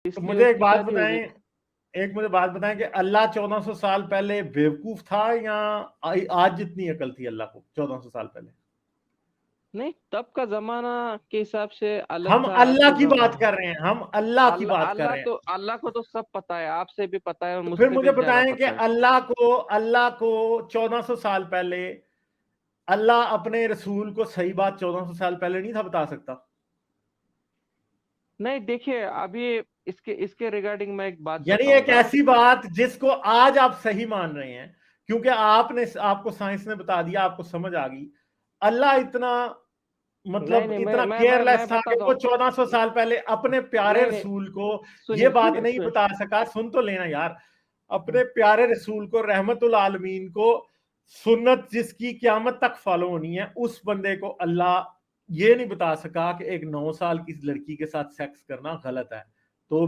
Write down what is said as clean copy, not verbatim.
تو اس لیے مجھے اس ایک کی بات شادی ہو گئی. بتائیں، مجھے بات بتائیں کہ اللہ 1400 سال پہلے بیوقوف تھا یا آج جتنی عقل تھی اللہ کو 1400 سال پہلے؟ نہیں، تب کا زمانہ کے حساب سے الگ ہم تھا. آج اللہ کا کی بات زمانہ، کر رہے ہیں، ہم اللہ کی بات کر رہے ہیں. اللہ کو تو سب پتا ہے، آپ سے بھی پتا ہے اور تو مجھ پھر سے مجھے بھی زیادہ بتائیں کہ پتا ہے. اللہ کو 1400 سال پہلے اللہ اپنے رسول کو صحیح بات 1400 سال پہلے نہیں تھا بتا سکتا؟ نہیں دیکھیے، ابھی اس کے ریگارڈنگ میں ایک بات یعنی بتاؤں ایک گا. ایسی بات جس کو آج آپ صحیح مان رہے ہیں کیونکہ آپ کو سائنس نے بتا دیا، آپ کو سمجھ آ گئی. اللہ اتنا مطلب نہیں، اتنا میں کیئرلیس تھا کہ بتاتا وہ ہوں. 1400 سال پہلے اپنے پیارے نہیں، رسول کو یہ سنیے بات سنیے نہیں سنیے. بتا سکا. سن تو لینا یار. اپنے پیارے رسول کو، رحمت العالمین کو، سنت جس کی قیامت تک فالو ہونی ہے، اس بندے کو اللہ یہ نہیں بتا سکا کہ ایک 9 سال کی لڑکی کے ساتھ سیکس کرنا غلط ہے. تو